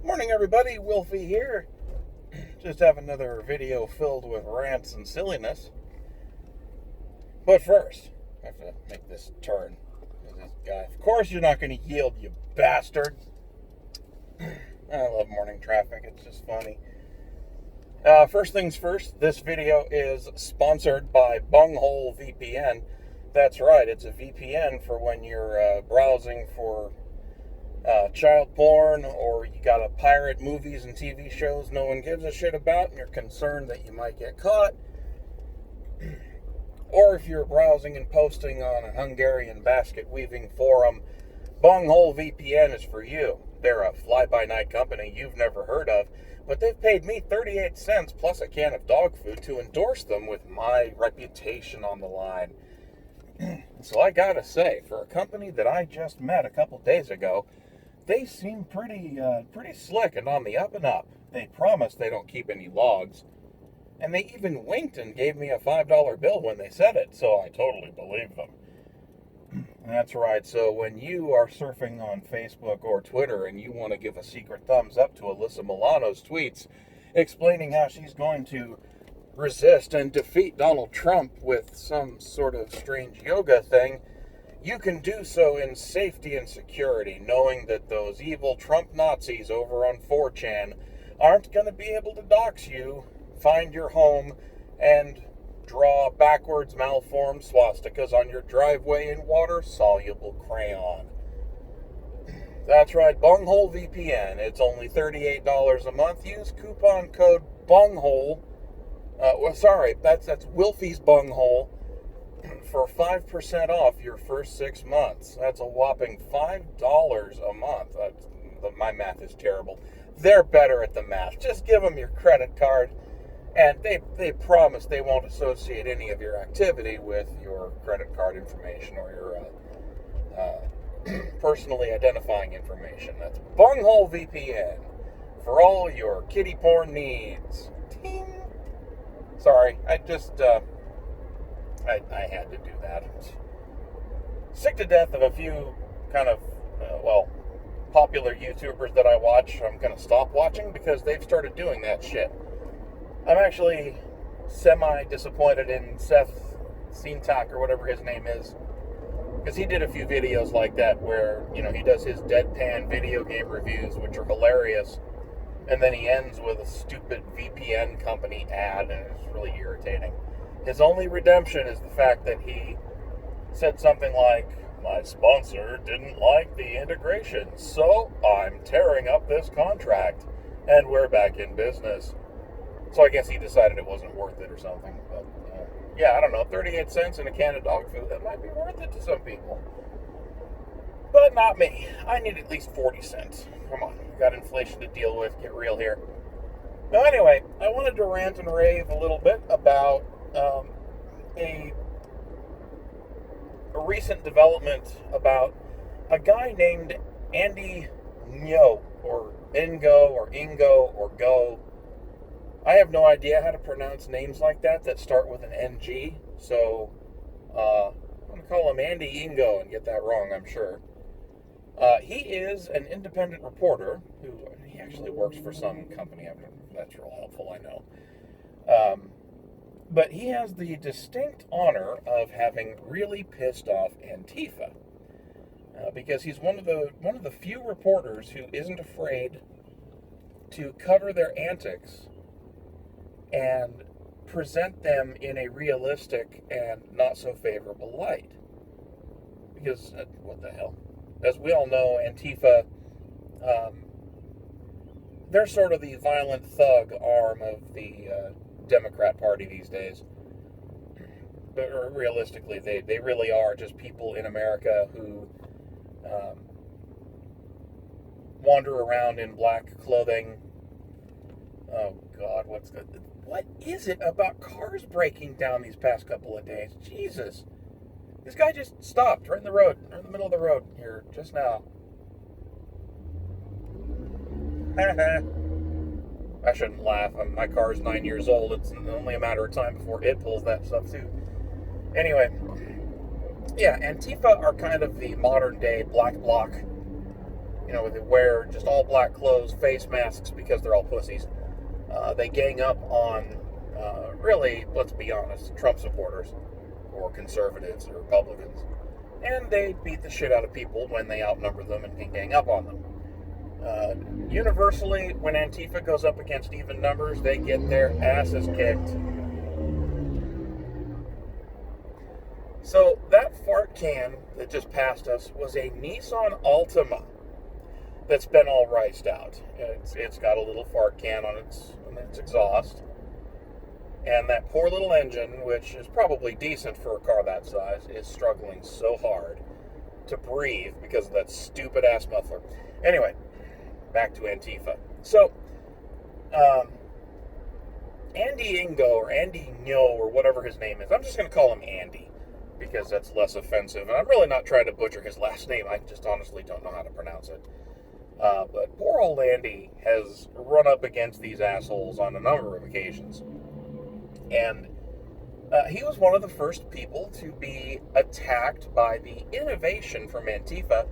Morning, everybody. Wilfie here. Just have another video filled with rants and silliness. But first, I have to make this turn. This guy. Of course, you're not going to yield, you bastard. I love morning traffic. It's just funny. First things first, this video is sponsored by Bunghole VPN. That's right, it's a VPN for when you're browsing for child porn, or you gotta pirate movies and TV shows no one gives a shit about and you're concerned that you might get caught. Or if you're browsing and posting on a Hungarian basket weaving forum, Bunghole VPN is for you. They're a fly-by-night company you've never heard of, but they've paid me 38 cents plus a can of dog food to endorse them with my reputation on the line. So I gotta say, for a company that I just met a couple days ago, they seem pretty slick and on the up and up. They promise they don't keep any logs. And they even winked and gave me a $5 bill when they said it, so I totally believe them. That's right, so when you are surfing on Facebook or Twitter and you want to give a secret thumbs up to Alyssa Milano's tweets explaining how she's going to resist and defeat Donald Trump with some sort of strange yoga thing, you can do so in safety and security, knowing that those evil Trump Nazis over on 4chan aren't going to be able to dox you, find your home, and draw backwards malformed swastikas on your driveway in water-soluble crayon. That's right, Bunghole VPN. It's only $38 a month. Use coupon code BUNGHOLE. That's Wilfie's Bunghole for 5% off your first 6 months. That's a whopping $5 a month. My math is terrible. They're better at the math. Just give them your credit card, and they promise they won't associate any of your activity with your credit card information or your personally identifying information. That's Bunghole VPN for all your kiddie porn needs. Ting. Sorry, I had to do that. Sick to death of a few kind of, popular YouTubers that I watch. I'm going to stop watching because they've started doing that shit. I'm actually semi-disappointed in Seth Seentak, or whatever his name is, because he did a few videos like that where, he does his deadpan video game reviews, which are hilarious, and then he ends with a stupid VPN company ad, and it's really irritating. His only redemption is the fact that he said something like, "My sponsor didn't like the integration, so I'm tearing up this contract, and we're back in business." So I guess he decided it wasn't worth it or something. But, I don't know, 38 cents in a can of dog food, that might be worth it to some people. But not me. I need at least 40 cents. Come on, we've got inflation to deal with. Get real here. Now, anyway, I wanted to rant and rave a little bit about a recent development about a guy named Andy Ngo, or Ngo, or Ingo, or Go. I have no idea how to pronounce names like that start with an NG, so I'm going to call him Andy Ingo and get that wrong, I'm sure. He is an independent reporter he actually works for some company. That's real helpful, I know. But he has the distinct honor of having really pissed off Antifa, because he's one of the few reporters who isn't afraid to cover their antics and present them in a realistic and not so favorable light. Because what the hell? As we all know, Antifa, they're sort of the violent thug arm of the Democrat Party these days. But realistically, they really are just people in America who wander around in black clothing. Oh God, what is it about cars breaking down these past couple of days? Jesus. This guy just stopped right in the middle of the road here just now. I shouldn't laugh. My car's 9 years old. It's only a matter of time before it pulls that stuff too. Anyway, Antifa are kind of the modern day black bloc They wear just all black clothes, face masks because they're all pussies. They gang up on, really, let's be honest, Trump supporters or conservatives or Republicans. And they beat the shit out of people when they outnumber them and can gang up on them. Universally, when Antifa goes up against even numbers, they get their asses kicked. So that fart can that just passed us was a Nissan Altima that's been all riced out. It's got a little fart can on its exhaust. And that poor little engine, which is probably decent for a car that size, is struggling so hard to breathe because of that stupid ass muffler. Anyway, back to Antifa. So, Andy Ingo, or Andy Nyo, or whatever his name is, I'm just going to call him Andy because that's less offensive. And I'm really not trying to butcher his last name. I just honestly don't know how to pronounce it. But poor old Andy has run up against these assholes on a number of occasions. And he was one of the first people to be attacked by the innovation from Antifa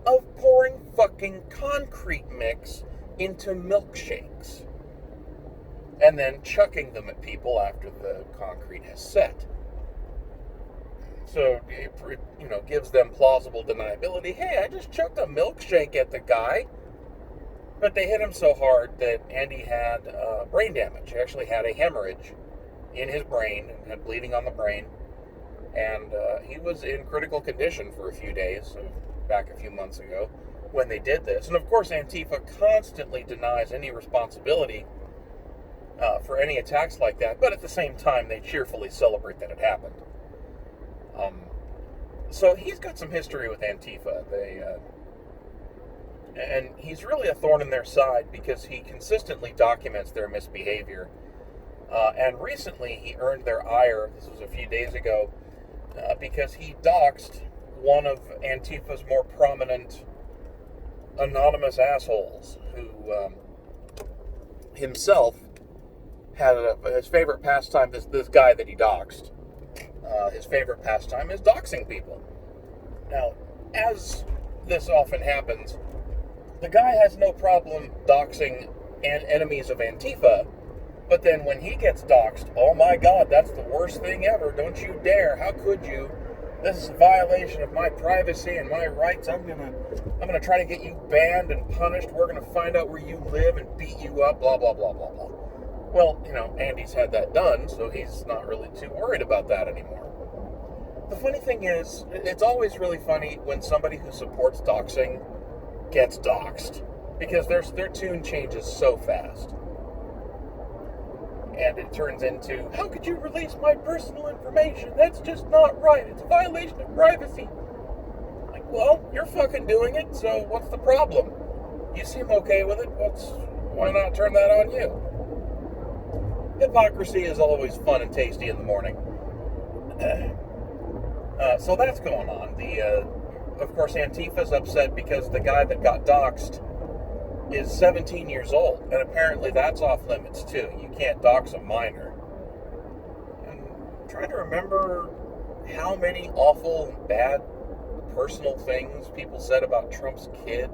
of pouring fucking concrete mix into milkshakes and then chucking them at people after the concrete has set. So it gives them plausible deniability. Hey, I just chucked a milkshake at the guy. But they hit him so hard that Andy had brain damage. He actually had a hemorrhage in his brain and had bleeding on the brain. And he was in critical condition for a few days, back a few months ago, when they did this. And of course, Antifa constantly denies any responsibility for any attacks like that. But at the same time, they cheerfully celebrate that it happened. So he's got some history with Antifa. And he's really a thorn in their side because he consistently documents their misbehavior. And recently he earned their ire, this was a few days ago, because he doxed one of Antifa's more prominent anonymous assholes who himself had his favorite pastime, this guy that he doxed. His favorite pastime is doxing people. Now, as this often happens, the guy has no problem doxing enemies of Antifa, but then when he gets doxed, oh my God, that's the worst thing ever. Don't you dare. How could you? This is a violation of my privacy and my rights. I'm gonna try to get you banned and punished. We're gonna find out where you live and beat you up, blah, blah, blah, blah, blah. Well, Andy's had that done, so he's not really too worried about that anymore. The funny thing is, it's always really funny when somebody who supports doxing gets doxed, because their tune changes so fast. And it turns into, how could you release my personal information? That's just not right. It's a violation of privacy. Like, well, you're fucking doing it, so what's the problem? You seem okay with it. Why not turn that on you? Hypocrisy is always fun and tasty in the morning. So that's going on. Of course, Antifa's upset because the guy that got doxed is 17 years old, and apparently that's off limits too. You can't dox a minor. And I'm trying to remember how many awful, bad, personal things people said about Trump's kid.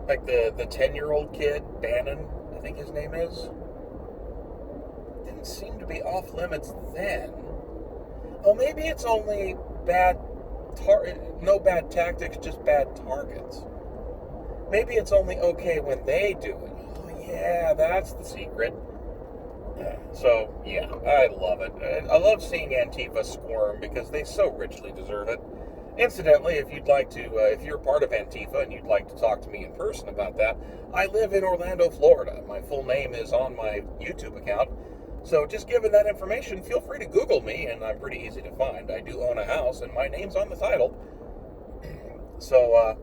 Like the 10-year-old kid, Bannon, I think his name is. Didn't seem to be off limits then. Oh, maybe it's only no bad tactics, just bad targets. Maybe it's only okay when they do it. Oh, yeah, that's the secret. So, yeah, I love it. I love seeing Antifa squirm because they so richly deserve it. Incidentally, if you're part of Antifa and you'd like to talk to me in person about that, I live in Orlando, Florida. My full name is on my YouTube account. So just given that information, feel free to Google me, and I'm pretty easy to find. I do own a house, and my name's on the title. So,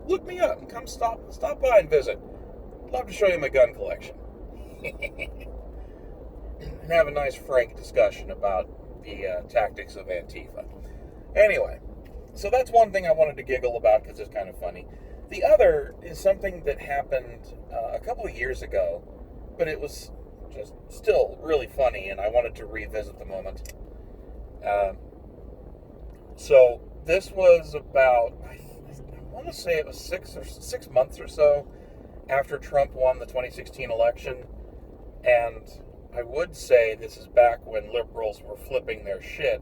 look me up and come stop by and visit. I'd love to show you my gun collection. And have a nice, frank discussion about the tactics of Antifa. Anyway, so that's one thing I wanted to giggle about because it's kind of funny. The other is something that happened a couple of years ago, but it was just still really funny, and I wanted to revisit the moment. So this was about, I want to say it was 6 months or so after Trump won the 2016 election. And I would say this is back when liberals were flipping their shit.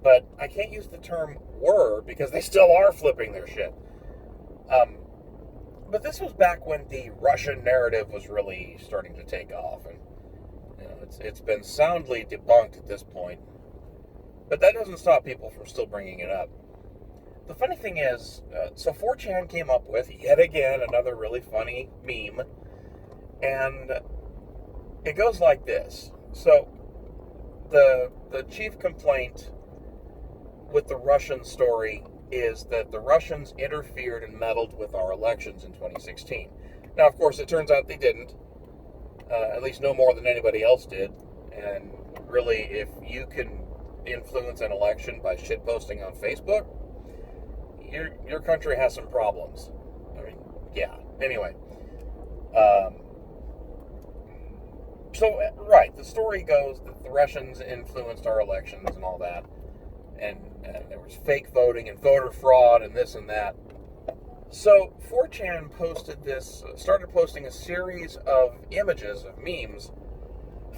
But I can't use the term were because they still are flipping their shit. But this was back when the Russian narrative was really starting to take off. And it's been soundly debunked at this point. But that doesn't stop people from still bringing it up. The funny thing is, so 4chan came up with, yet again, another really funny meme. And it goes like this. So, the chief complaint with the Russian story is that the Russians interfered and meddled with our elections in 2016. Now, of course, it turns out they didn't. At least no more than anybody else did. And really, if you can influence an election by shitposting on Facebook, your country has some problems. I mean, yeah. Anyway. Right, the story goes that the Russians influenced our elections and all that. And there was fake voting and voter fraud and this and that. So 4chan started posting a series of images, of memes,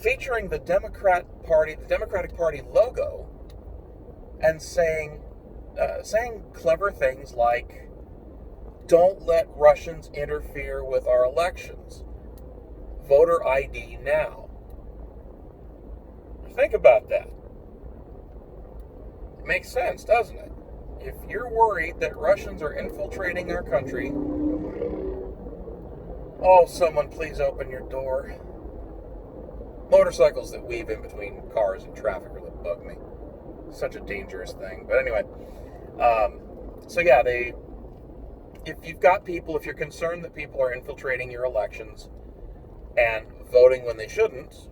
featuring the Democratic Party logo, and saying clever things like, "Don't let Russians interfere with our elections. Voter ID now." Think about that. It makes sense, doesn't it? If you're worried that Russians are infiltrating our country, oh, someone please open your door. Motorcycles that weave in between cars and traffic really bug me. Such a dangerous thing. But anyway, if you're concerned that people are infiltrating your elections and voting when they shouldn't,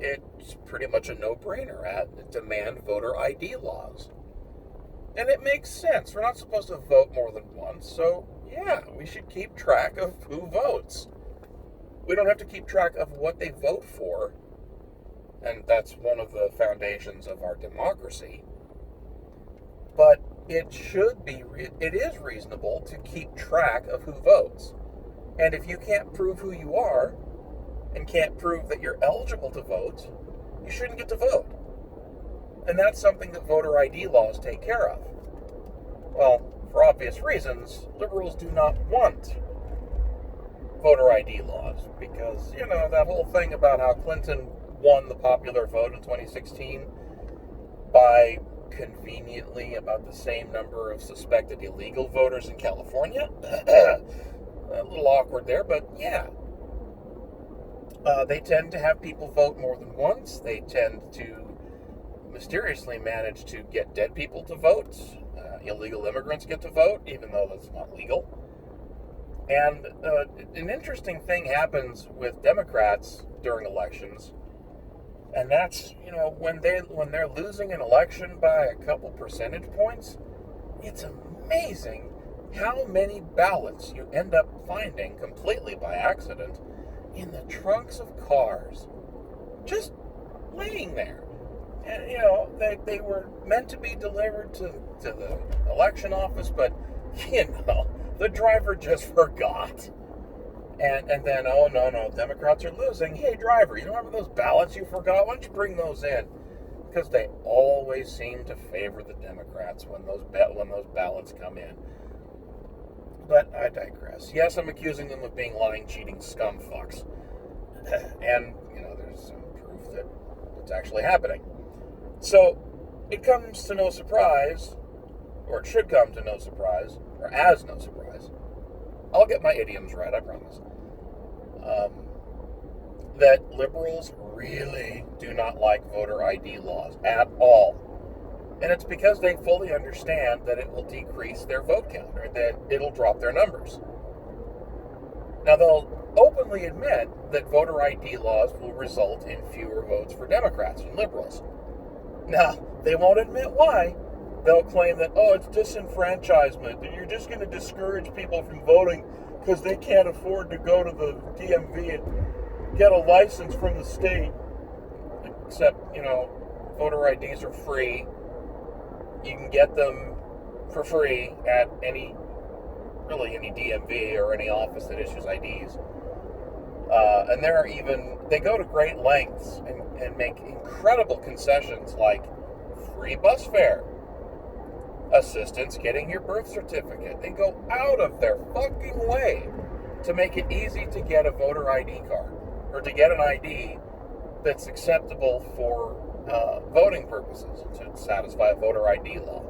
it's pretty much a no-brainer at demand voter ID laws. And it makes sense. We're not supposed to vote more than once, so yeah, we should keep track of who votes. We don't have to keep track of what they vote for, and that's one of the foundations of our democracy. But it is reasonable to keep track of who votes. And if you can't prove who you are, and can't prove that you're eligible to vote, you shouldn't get to vote. And that's something that voter ID laws take care of. Well, for obvious reasons, liberals do not want voter ID laws because, that whole thing about how Clinton won the popular vote in 2016 by conveniently about the same number of suspected illegal voters in California. A little awkward there, but yeah. They tend to have people vote more than once. They tend to mysteriously manage to get dead people to vote. Illegal immigrants get to vote, even though that's not legal. And an interesting thing happens with Democrats during elections, and that's, when they're losing an election by a couple percentage points, it's amazing how many ballots you end up finding completely by accident in the trunks of cars, just laying there. And, they were meant to be delivered to the election office, but, the driver just forgot. And then, oh, no, Democrats are losing. Hey, driver, you remember those ballots you forgot? Why don't you bring those in? Because they always seem to favor the Democrats when those ballots come in. But I digress. Yes, I'm accusing them of being lying, cheating scumfucks. And, there's some proof that it's actually happening. So, it comes to no surprise, or it should come to no surprise, or as no surprise. I'll get my idioms right, I promise. That liberals really do not like voter ID laws at all. And it's because they fully understand that it will decrease their vote count, or that it'll drop their numbers. Now, they'll openly admit that voter ID laws will result in fewer votes for Democrats and liberals. Now, they won't admit why. They'll claim that, it's disenfranchisement, that you're just going to discourage people from voting because they can't afford to go to the DMV and get a license from the state. Except, voter IDs are free. You can get them for free at any really any DMV or any office that issues IDs. And they go to great lengths and make incredible concessions like free bus fare, assistance getting your birth certificate. They go out of their fucking way to make it easy to get a voter ID card or to get an ID that's acceptable for voting purposes, to satisfy a voter ID law.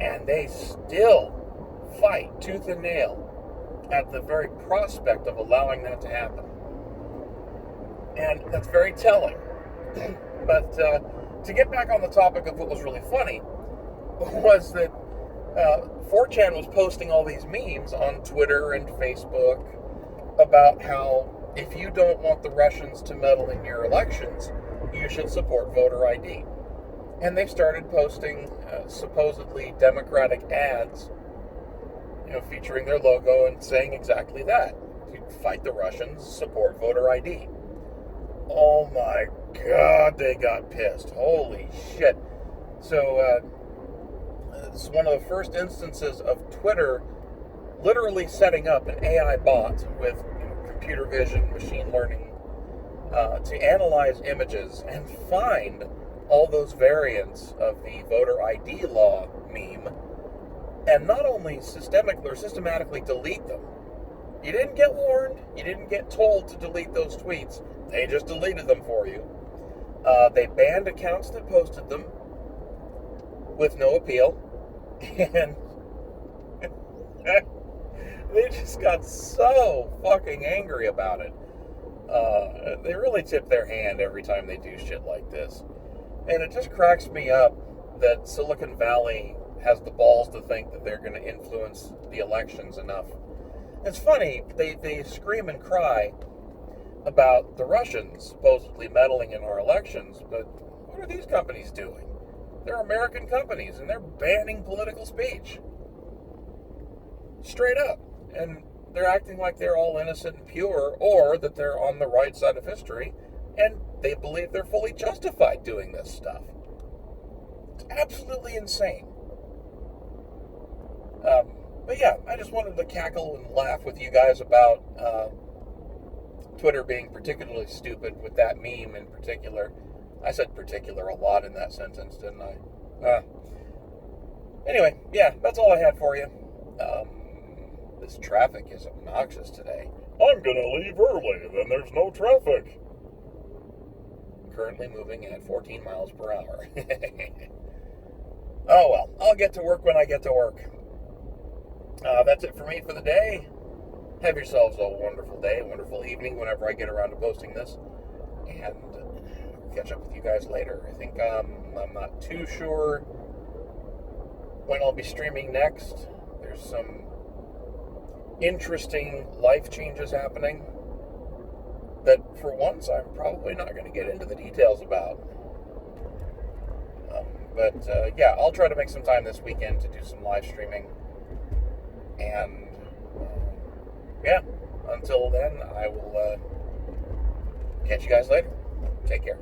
And they still fight tooth and nail at the very prospect of allowing that to happen. And that's very telling. But to get back on the topic of what was really funny was that 4chan was posting all these memes on Twitter and Facebook about how if you don't want the Russians to meddle in your elections, you should support voter ID. And they started posting supposedly Democratic ads, featuring their logo and saying exactly that. You fight the Russians, support voter ID. Oh my God, they got pissed. Holy shit. So, it's one of the first instances of Twitter literally setting up an AI bot with computer vision, machine learning, to analyze images and find all those variants of the voter ID law meme, and not only systematically delete them. You didn't get warned, you didn't get told to delete those tweets, they just deleted them for you. They banned accounts that posted them with no appeal, and they just got so fucking angry about it. They really tip their hand every time they do shit like this. And it just cracks me up that Silicon Valley has the balls to think that they're going to influence the elections enough. It's funny, they scream and cry about the Russians supposedly meddling in our elections, but what are these companies doing? They're American companies, and they're banning political speech. Straight up. And they're acting like they're all innocent and pure, or that they're on the right side of history, and they believe they're fully justified doing this stuff. It's absolutely insane. But yeah, I just wanted to cackle and laugh with you guys about Twitter being particularly stupid with that meme in particular. I said particular a lot in that sentence, didn't I? Anyway, yeah, that's all I had for you. This traffic is obnoxious today. I'm gonna leave early, then there's no traffic. Currently moving at 14 miles per hour. Oh well, I'll get to work when I get to work. That's it for me for the day. Have yourselves a wonderful day, wonderful evening whenever I get around to posting this. And catch up with you guys later. I think I'm not too sure when I'll be streaming next. There's some interesting life changes happening that for once I'm probably not going to get into the details about. But yeah, I'll try to make some time this weekend to do some live streaming. And yeah, until then, I will catch you guys later. Take care.